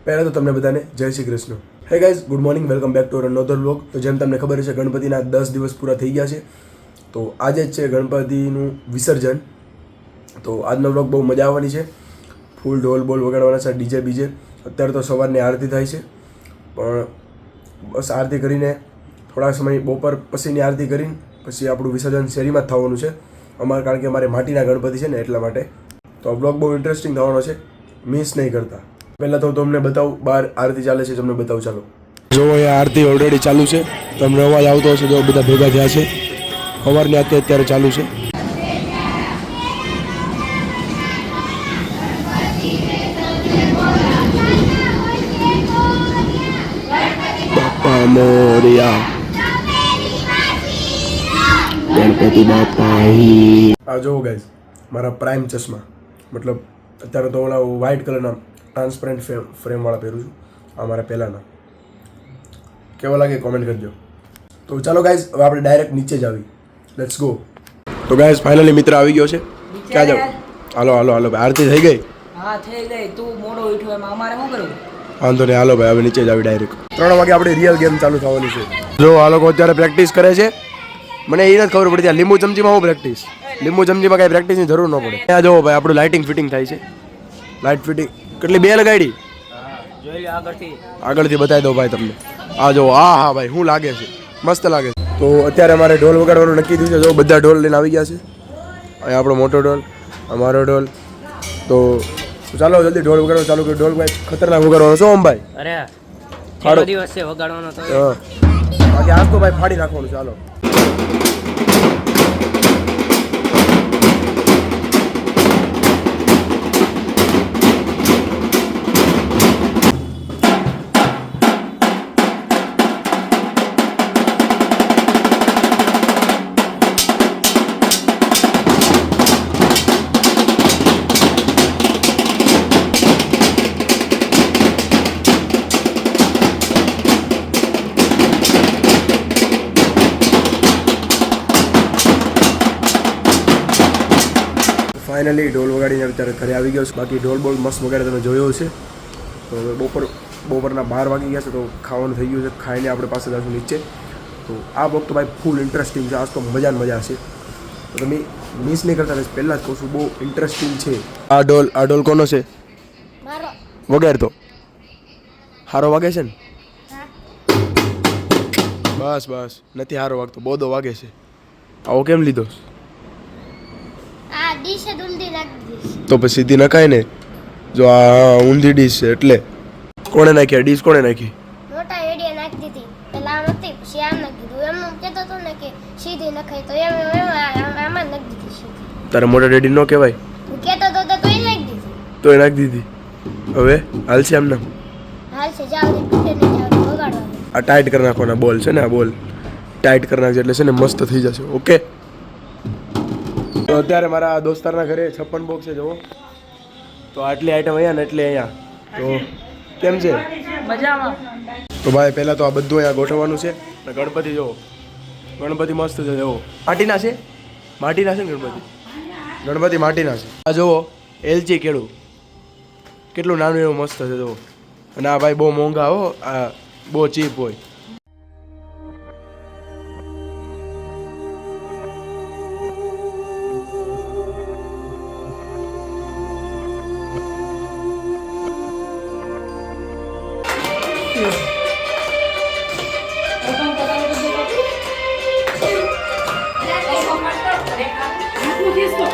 પહેલાં તો તમને બધાને જય Shri Krishna. Hey guys, good morning, welcome back to another vlog. તો જેમ તમને ખબર છે, ગણપતિના 10 દિવસ પૂરા થઈ ગયા છે. તો આજે જ છે ગણપતિનું વિસર્જન. તો આજનો વ્લોગ બહુ મજા આવવાની છે. ફૂલ ઢોલ બોલ વગાડવાના છે, ડીજે બીજે. અત્યારે તો સવારની આરતી થાય છે, પણ બસ આરતી કરીને થોડા સમય બપોર પછીની આરતી કરીને પછી આપણું વિસર્જન શેરીમાં જ થવાનું છે કારણ કે અમારે માટીના ગણપતિ છે ને એટલા માટે. તો આ વ્લોગ બહુ ઇન્ટરેસ્ટિંગ થવાનો છે, મિસ નહીં કરતા. પહેલાં તો તમને બતાવું, બહાર આરતી ચાલે છે, તમને બતાવું. ચાલો જો અહીંયા આરતી ઓલરેડી ચાલુ છે, તમને અવાજ આવતો હશે. જો બધા ભેગા થયા છે, સવારની આરતી અત્યારે ચાલુ છે. બાપા મોરિયા, ગણપતિ બાપા. આ જોવો ગાઈઝ, મારા પ્રાઇમ ચશ્મા, મતલબ અત્યારે તો ઓલા વ્હાઇટ કલરના ટ્રાન્સપરન્ટ ફ્રેમવાળા પહેરું છું. આ મારા પહેલાંના. કેવો લાગે કોમેન્ટ કરજો. તો ચાલો ગાઈઝ, હવે આપણે ડાયરેક્ટ નીચે જ આવી. Let's go. તો ગાઈઝ ફાઇનલી મિત્ર આવી ગયો છે. ક્યાં જાવ? હાલો હાલો હાલો ભાઈ, આરતી થઈ ગઈ? હા થઈ ગઈ. તું મોડો ઉઠ્યો એમાં અમારે શું કરવું? વાંધો નહીં, હાલો ભાઈ, હવે નીચે જ આવી ડાયરેક્ટ. 3 વાગે આપણે રિયલ ગેમ ચાલુ થવાની છે. જો આ લોકો અત્યારે પ્રેક્ટિસ કરે છે. મને એ નથી ખબર પડતી આ લીંબુ ચમચીમાં હું પ્રેક્ટિસ. લીંબુ ચમચીમાં કાંઈ પ્રેક્ટિસની જરૂર ન પડે. ત્યાં જોવો ભાઈ, આપણું લાઇટિંગ ફિટિંગ થાય છે. લાઇટ ફિટિંગ કેટલી 2 લગાડી? જોઈ લે આગળથી બતાવી દો ભાઈ તમને. આ જો, હા ભાઈ, શું લાગે છે, મસ્ત લાગે છે. તો અત્યારે અમારે ઢોલ વગાડવાનું નક્કી થયું છે. જો બધા ઢોલ લઈને આવી ગયા છે. અહીંયા આપણો મોટો ઢોલ, અમારો ઢોલ. તો ચાલો જલ્દી ઢોલ વગાડવા ચાલુ કર્યો. ઢોલ ભાઈ ખતરનાક વગાડવાનો છો ઓમ ભાઈ. અરે છેલ્લો દિવસ છે વગાડવાનો તો. હા, બાકી આજ તો ભાઈ ફાડી નાખવાનું. ચાલો ફાઇનલી ઢોલ વગાડીને અત્યારે ઘરે આવી ગયો છે. બાકી ઢોલ બોલ મસ્ત વગાડે, તમે જોયો છે. તો હવે બપોરના 12 વાગી ગયા છે. તો ખાવાનું થઈ ગયું છે. ખાઈને આપણે પાસે જશું નીચે. તો આ વખત તો ભાઈ ફૂલ ઇન્ટરેસ્ટિંગ છે. આજ તો મજા છે. તો તમે મિસ નહીં કરતા. પહેલાં જ કહું છું, બહુ ઇન્ટરેસ્ટિંગ છે. આ ઢોલ કોનો છે? વગાડતો હારો વાગે છે ને? બસ નથી હારો વાગતો, બોધો વાગે છે. આવો કેમ લીધો? તો પછી સીધી નખાય ને. જો આ ઊંધી ડીશ છે એટલે. કોણે નાખી આ ડીશ? કોણે નાખી? મોટા એડિયા નાખી દીધી. પેલા આમ હતી, પછી આમ નાખી દીધું. એમ કહેતો હતો ને કે સીધી નખાય, તો એમ આમાં નાખી દીધી સીધી. તારે મોટા ડેડી નો કહેવાય? હું કહેતો હતો તો તોય નાખી દીધી. તોય નાખી દીધી. હવે હાલશે એમને? હાલશે. જાવ ને તૂટે નહીં, જાવ વગાડવાનું. આ ટાઈટ કરી નાખવાના બોલ છે ને. આ બોલ ટાઈટ કરી નાખજે એટલે છે ને મસ્ત થઈ જશે. ઓકે. તો અત્યારે મારા દોસ્તારના ઘરે 56 બોક્સ છે. જુઓ તો આટલી આઈટમ અહીંયા ને એટલે અહીંયા. તો કેમ છે? મજામાં. તો ભાઈ પહેલાં તો આ બધું અહીંયા ગોઠવવાનું છે. ને ગણપતિ જુઓ, ગણપતિ મસ્ત છે. જુઓ માટીના છે ને ગણપતિ માટીના છે. આ જુઓ એલચી કેળું કેટલું નાનું એવું મસ્ત છે. જુઓ. અને આ ભાઈ બહુ મોંઘા હો, આ બહુ ચીપ હોય.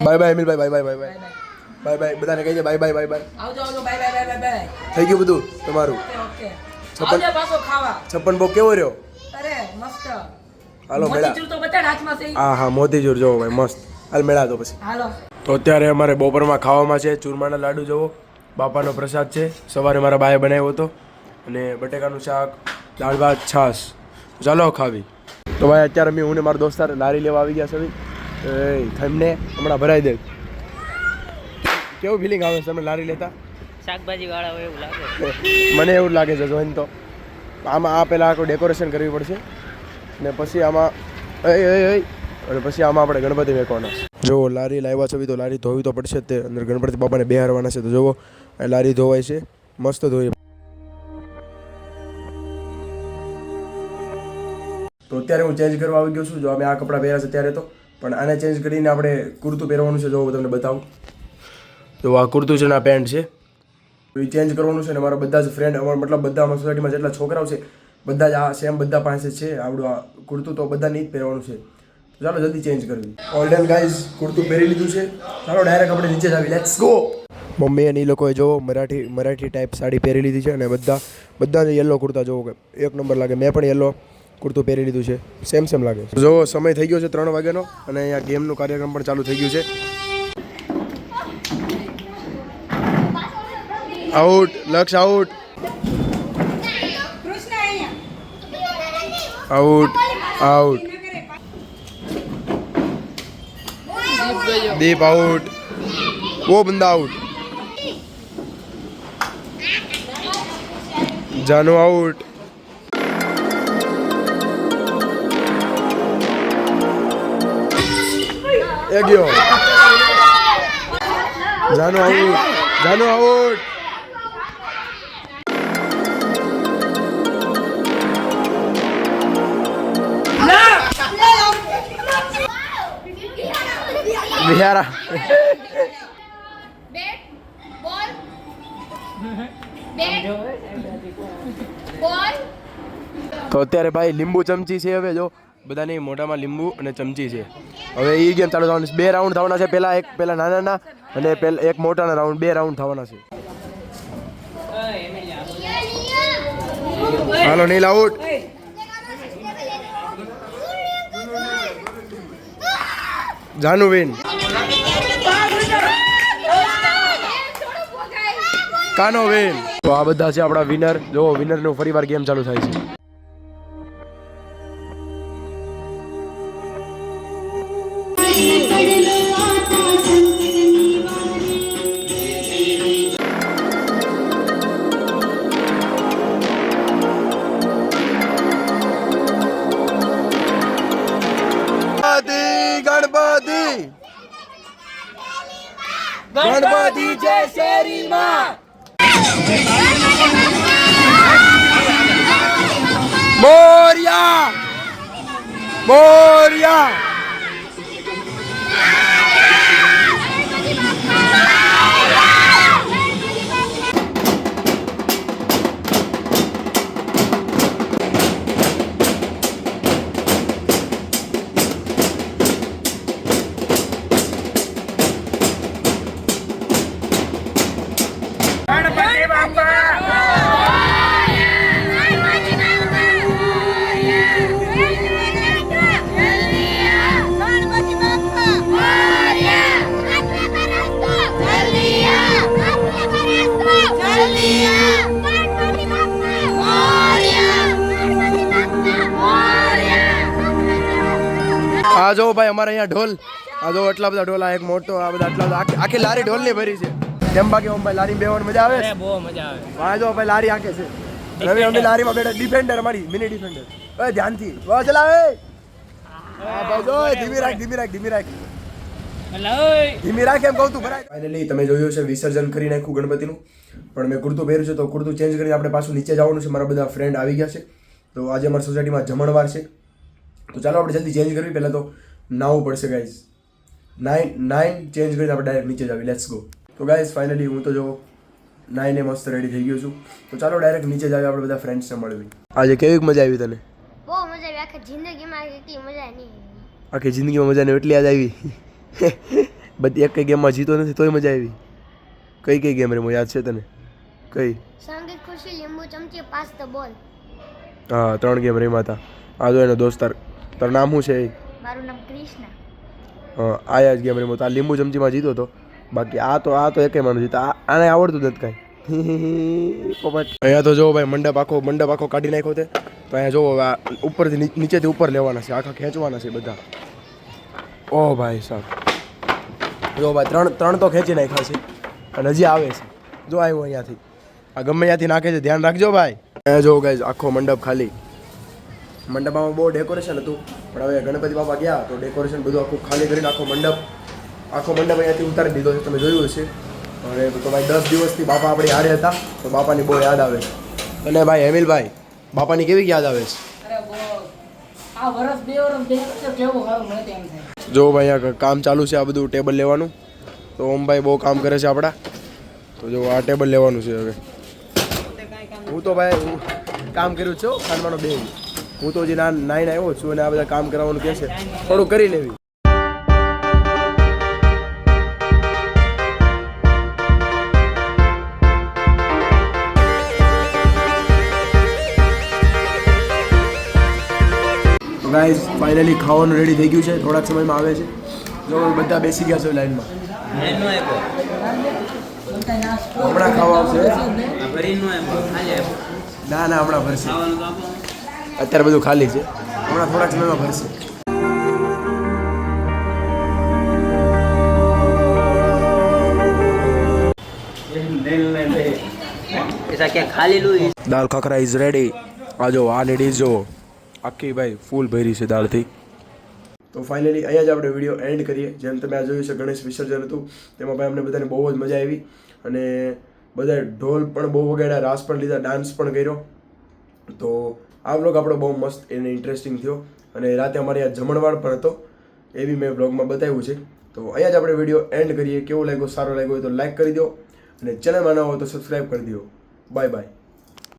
બાય બાય અમિલભાઈ, બાય બધાને કહી દે બાય બાય. આવજો બાય. થઈ ગયું બધું તમારું? ઓકે. 56 પાછો ખાવા. 56 બોક કેવો રહ્યો? અરે મસ્ત. હાલો મેળા. મોતીચૂર તો બતાડ હાથમાં છે. હા મોતીચૂર જોવો ભાઈ મસ્ત. હાલ મેળા તો પછી. હાલો. તો અત્યારે અમારે બપોરમાં ખાવામાં છે ચૂરમાના લાડુ. જોવો બાપાનો પ્રસાદ છે. સવારે મારા બાએ બનાવ્યો હતો. અને બટેકાનું શાક, દાળ ભાત, છાશ. ચાલો ખાવી. તો ભાઈ અત્યારે હું ને મારા દોસ્તાર લારી લેવા આવી ગયા છે. તમને હમણાં ભરાઈ દે. કેવું ફિલિંગ આવે છે તમે લારી લેતા? શાકભાજી વાળા હોય એવું લાગે. મને એવું લાગે છે. જોઈને તો આમાં આ પહેલાં આખું ડેકોરેશન કરવી પડશે ને પછી આમાં અને પછી આમાં આપણે ગણપતિ મેકવાના. જો લારી લાવ્યા છે તો લારી ધોવી તો પડશે જ. તે અંદર ગણપતિ બાપાને બેહારવાના છે. તો જુઓ લારી ધોવાય છે, મસ્ત ધોઈ. અત્યારે હું ચેન્જ કરવા આવી ગયો છું. જો અમે આ કપડાં પહેર્યા છે ત્યારે તો, પણ આને ચેન્જ કરીને આપણે કુર્તું પહેરવાનું છે. જો હું તમને બતાવું, તો આ કુર્તું છે ને આ પેન્ટ છે, એ ચેન્જ કરવાનું છે. ને મારા બધા જ ફ્રેન્ડ, મતલબ બધા અમારા સોસાયટીમાં જેટલા છોકરાઓ છે બધા જ આ સેમ બધા પાસે છે આવડું આ કુર્તું, તો બધાને જ પહેરવાનું છે. તો ચાલો જલ્દી ચેન્જ કરવી. ઓલરેડી ગાઈઝ કુર્તું પહેરી લીધું છે. ચાલો ડાયરેક્ટ આપણે નીચે જ આવી, લેટ્સ ગો. મમ્મી અને એ લોકોએ જો મરાઠી ટાઈપ સાડી પહેરી લીધી છે અને બધાને યલો કુર્તા જોવો કે એક નંબર લાગે. મેં પણ યલો કુર્તું પહેરી લીધું છે, સેમ લાગે. જો સમય થઈ ગયો છે 3 વાગ્યાનો અને અહીંયા ગેમનું કાર્યક્રમ પણ ચાલુ થઈ ગયું છે. આઉટ, લક્ષ આઉટ, આઉટ, આઉટ, દીપ આઉટ, वो बंदा आउट, जानो आउट, एक गयो, जानो आउट, जानो आउट, बिहारा તો અત્યારે ભાઈ લીંબુ ચમચી છે. હવે જો બધાની મોઢામાં લીંબુ અને ચમચી છે. હવે એ ગેમ ચાલુ થવાની છે. 2 રાઉન્ડ થવાના છે. પહેલા નાના અને એક મોટાના રાઉન્ડ, 2 રાઉન્ડ થવાના છે. હાલો નીલ આઉટ, જાનુ વિન, કાનો વિન. તો આ બધા છે આપણા વિનર. જો વિનરનું ફરીવાર ગેમ ચાલુ થાય છે. ગણપતિ જય શેરી માં, મોરિયા મોરિયા. આ જો ભાઈ અમારે અહીંયા ઢોલ, આ જો એટલા બધા ઢોલ, આ એક મોટો, આ બધા આટલા બધા, આખી લારી ઢોલ ની ભરી છે. કેમ બાકી ઓમ ભાઈ લારી બેવાની મજા આવે? બહુ મજા આવે. આ જો ભાઈ લારી આકે છે. રવિ અમે લારીમાં બેઠા, ડિફેન્ડર અમારી મિની ડિફેન્ડર. ઓય ધ્યાનથી વા ચલાવે. આ ભાઈ જો ધીમી રાખ, ધીમી રાખ, ધીમી રાખ, ધીમી રાખ એમ કહું તું ભરાય. ફાઇનલી તમે જોયું છે વિસર્જન કરી નાખ્યું ગણપતિનું, પણ મેં કુર્તું પહેર્યું છે તો કુર્તું ચેન્જ કરીને આપણે પાછું નીચે જવાનું છે. મારા બધા ફ્રેન્ડ આવી ગયા છે, તો આજે અમારી સોસાયટીમાં જમણવાર છે. તો ચાલો આપણે જલ્દી ચેન્જ કરવી. પહેલાં તો નાવું પડશે ગાઈઝ. 9 ચેન્જ કરીને આપણે ડાયરેક્ટ નીચે જ આવી. Let's go. તો ગાઈઝ ફાઇનલી હું તો જો 9 મસ્ત રેડી થઈ ગયો છું. તો ચાલો ડાયરેક્ટ નીચે જ આવી, આપણે બધા ફ્રેન્ડ્સને મળવી. આજે કેવી મજા આવી તને? બહુ મજા આવી. આખી જિંદગીમાં એટલી મજા નહીં. આખી જિંદગીમાં મજા નહીં એટલી યાદ આવી. બધી એક કઈ ગેમમાં જીતો નથી તોય મજા આવી. કઈ ગેમ રમો યાદ છે તને? કઈ? સંગીત ખુશી, લીંબુ ચમચી, પાસ ધ બોલ. હા 3 ગેમ રમ્યા હતા. આ જો એનો દોસ્તાર, તારું નામ શું છે? મારું નામ કૃષ્ણ. હા આયા જ ગેમ રમ્યો. આ લીંબુ ચમચીમાં જીતો હતો. બાકી આ તો એકે માનું જીતા. આને આવડતું નથી કાંઈ. અહીંયા તો જો ભાઈ મંડપ આખો કાઢી નાખ્યો છે. તો અહીંયા જોવો ઉપરથી નીચેથી ઉપર લેવાના છે, આખા ખેંચવાના છે બધા. ઓ ભાઈ સાહેબ જો ભાઈ ત્રણ તો ખેંચી નાખ્યા છે અને હજી આવે છે. જો આવ્યો અહીંયાથી, આ ગમે ત્યાંથી નાખે છે, ધ્યાન રાખજો ભાઈ. અહીંયા જો ગાઈઝ આખો મંડપ ખાલી. મંડપમાં બહુ ડેકોરેશન હતું, પણ હવે ગણપતિ બાપા ગયા તો ડેકોરેશન બધું આખું ખાલી કરીને આખો મંડપ અહીંયાથી ઉતારી દીધો છે. તમે જોયું હશે. અને તો ભાઈ 10 દિવસથી બાપા આપણી હારે હતા, તો બાપાની બહુ યાદ આવે છે. અને ભાઈ હેમિલભાઈ, બાપાની કેવી યાદ આવે છે? અરે બહુ આ વરસ બે વરસ બે વરસ કેવું સારું મને તેમ થાય. જો ભાઈ આ કામ ચાલુ છે, આ બધું ટેબલ લેવાનું. તો ઓમભાઈ બહુ કામ કરે છે આપણા. તો જો આ ટેબલ લેવાનું છે હવે. હું તો ભાઈ કામ કર્યું છું ખાનવાનો બે. હું તો હજી નાઈને આવ્યો છું અને આ બધા કામ કરાવવાનું કહે છે, થોડું કરી લેવી. ગાઈઝ ફાઇનલી ખાવાનું રેડી થઈ ગયું છે, થોડાક સમયમાં આવે છે. જો બધા બેસી ગયા છે લાઈનમાં. હમણાં ખાવા આવશે. ના ના હમણાં ભરશે, અત્યારે બધું ખાલી છે, હમણાં થોડાક સમયમાં ભરશે. દાળ ખાખરા ઇઝ રેડી. આ જો આ ડીશ જો આખી ભાઈ ફૂલ ભરી છે દાળથી. તો ફાઇનલી અહીંયા જ આપણે વિડીયો એન્ડ કરીએ. જેમ તમે આ જોયું છે ગણેશ વિસર્જન હતું, તેમાં ભાઈ અમને બધાને બહુ જ મજા આવી અને બધાએ ઢોલ પણ બહુ વગાડ્યા, રાસ પણ લીધા, ડાન્સ પણ કર્યો. તો આ વ્લોગ આપણો બહુ મસ્ત અને ઇન્ટરેસ્ટિંગ થયો અને રાતે અમારે આ જમણવાર પણ હતો, એ બી મેં વ્લોગમાં બતાવ્યું છે. તો અહીંયા જ આપણે વિડીયો એન્ડ કરીએ. કેવો લાગ્યો, સારો લાગ્યો હોય તો લાઈક કરી દો અને ચેનલમાં ન હોય તો સબસ્ક્રાઈબ કરી દો. Bye bye.